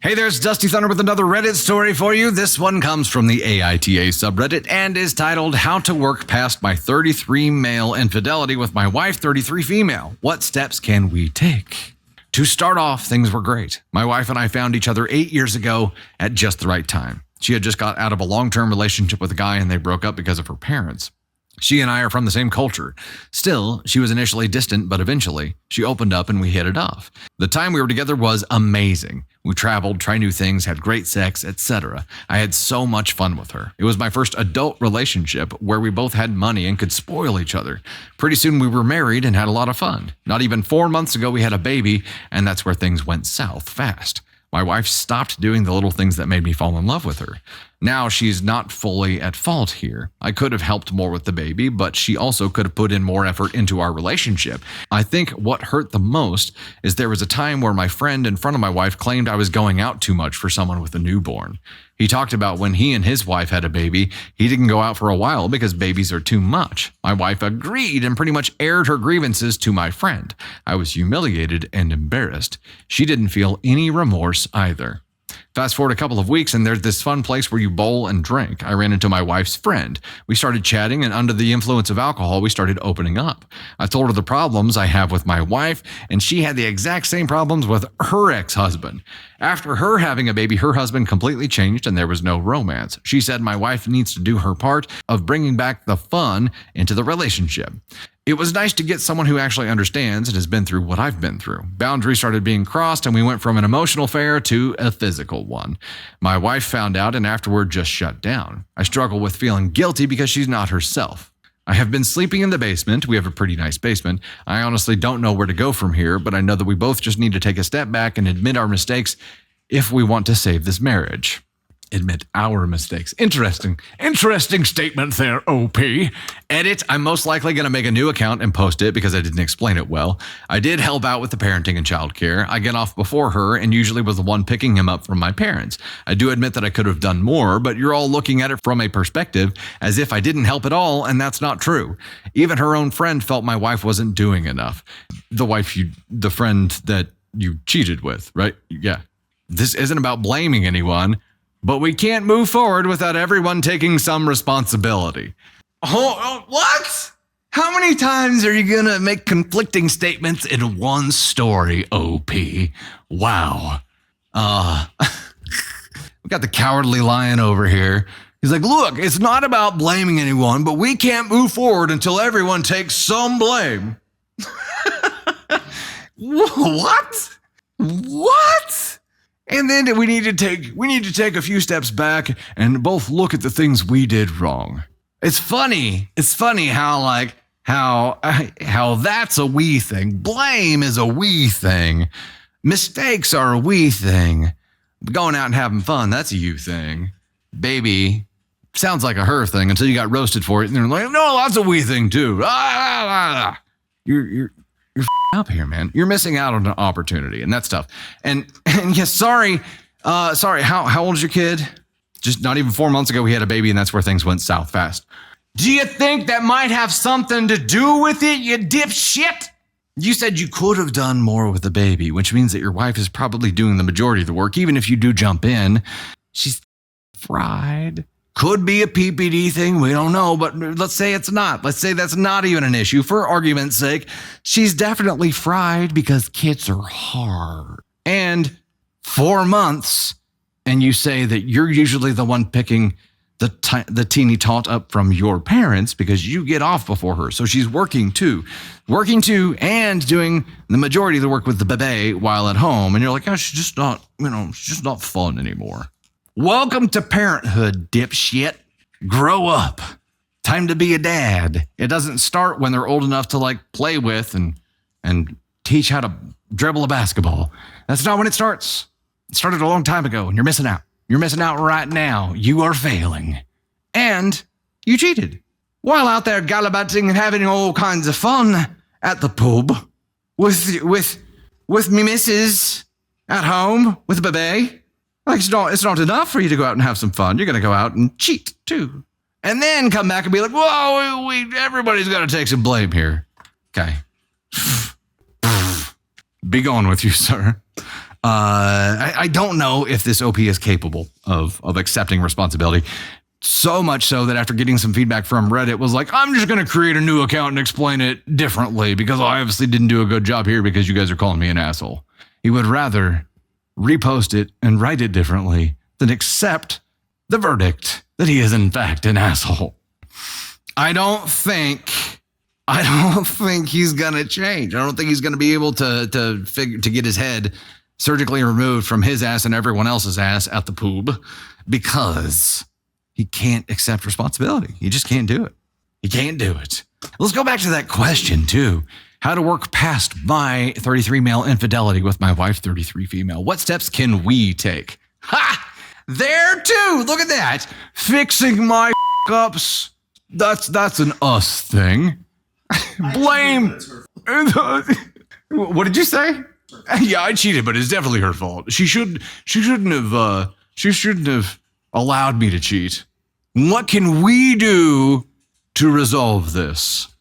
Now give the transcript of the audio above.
Hey, there's Dusty Thunder with another Reddit story for you. This one comes from the AITA subreddit and is titled, How to Work Past My 33 Male Infidelity with My Wife 33 Female. What steps can we take? To start off, things were great. My wife and I found each other 8 years ago at just the right time. She had just got out of a long-term relationship with a guy and they broke up because of her parents. She and I are from the same culture. Still, she was initially distant, but eventually, she opened up and we hit it off. The time we were together was amazing. We traveled, tried new things, had great sex, etc. I had so much fun with her. It was my first adult relationship where we both had money and could spoil each other. Pretty soon we were married and had a lot of fun. Not even 4 months ago we had a baby, and that's where things went south fast. My wife stopped doing the little things that made me fall in love with her. Now she's not fully at fault here. I could have helped more with the baby, but she also could have put in more effort into our relationship. I think what hurt the most is there was a time where my friend in front of my wife claimed I was going out too much for someone with a newborn. He talked about when he and his wife had a baby, he didn't go out for a while because babies are too much. My wife agreed and pretty much aired her grievances to my friend. I was humiliated and embarrassed. She didn't feel any remorse either. Fast forward a couple of weeks and there's this fun place where you bowl and drink. I ran into my wife's friend. We started chatting and under the influence of alcohol, we started opening up. I told her the problems I have with my wife and she had the exact same problems with her ex-husband. After her having a baby, her husband completely changed and there was no romance. She said my wife needs to do her part of bringing back the fun into the relationship. It was nice to get someone who actually understands and has been through what I've been through. Boundaries started being crossed and we went from an emotional affair to a physical one. My wife found out and afterward just shut down. I struggle with feeling guilty because she's not herself. I have been sleeping in the basement. We have a pretty nice basement. I honestly don't know where to go from here, but I know that we both just need to take a step back and admit our mistakes if we want to save this marriage. Admit our mistakes. Interesting statement there, OP. Edit, I'm most likely going to make a new account and post it because I didn't explain it well. I did help out with the parenting and childcare. I get off before her and usually was the one picking him up from my parents. I do admit that I could have done more, but you're all looking at it from a perspective as if I didn't help at all, and that's not true. Even her own friend felt my wife wasn't doing enough. The friend that you cheated with, right? Yeah. This isn't about blaming anyone. But we can't move forward without everyone taking some responsibility. What? How many times are you going to make conflicting statements in one story, OP? Wow. We got the cowardly lion over here. He's like, look, it's not about blaming anyone, but we can't move forward until everyone takes some blame. What? What? And then we need to take a few steps back and both look at the things we did wrong. It's funny how that's a we thing. Blame is a we thing. Mistakes are a we thing. Going out and having fun, that's a you thing. Baby sounds like a her thing until you got roasted for it. And they're like, no, that's a we thing too. You're up here, man. You're missing out on an opportunity, and that's tough. And yes, sorry. How old is your kid? Just not even 4 months ago, we had a baby, and that's where things went south fast. Do you think that might have something to do with it, you dipshit? You said you could have done more with the baby, which means that your wife is probably doing the majority of the work, even if you do jump in. She's fried. Could be a PPD thing, we don't know, but let's say it's not. Let's say that's not even an issue. For argument's sake, she's definitely fried because kids are hard. And 4 months, and you say that you're usually the one picking the teeny tot up from your parents because you get off before her. So she's working too, and doing the majority of the work with the baby while at home. And you're like, oh, she's just not fun anymore. Welcome to parenthood, dipshit. Grow up. Time to be a dad. It doesn't start when they're old enough to play with and teach how to dribble a basketball. That's not when it starts. It started a long time ago and you're missing out. You're missing out right now. You are failing. And you cheated. While out there gallivanting and having all kinds of fun at the pub with me missus at home with the baby. It's not enough for you to go out and have some fun. You're going to go out and cheat, too. And then come back and be like, whoa, everybody's got to take some blame here. Okay. Be gone with you, sir. I don't know if this OP is capable of accepting responsibility. So much so that after getting some feedback from Reddit was like, I'm just going to create a new account and explain it differently because I obviously didn't do a good job here because you guys are calling me an asshole. He would rather repost it and write it differently than accept the verdict that he is in fact an asshole. I don't think he's going to change. I don't think he's going to be able to get his head surgically removed from his ass and everyone else's ass at the poob because he can't accept responsibility. He just can't do it. He can't do it. Let's go back to that question too. How to work past my 33 male infidelity with my wife, 33 female. What steps can we take? Ha! There too. Look at that. Fixing my ups. That's an us thing. Blame. What did you say? Yeah, I cheated, but it's definitely her fault. She shouldn't have allowed me to cheat. What can we do to resolve this?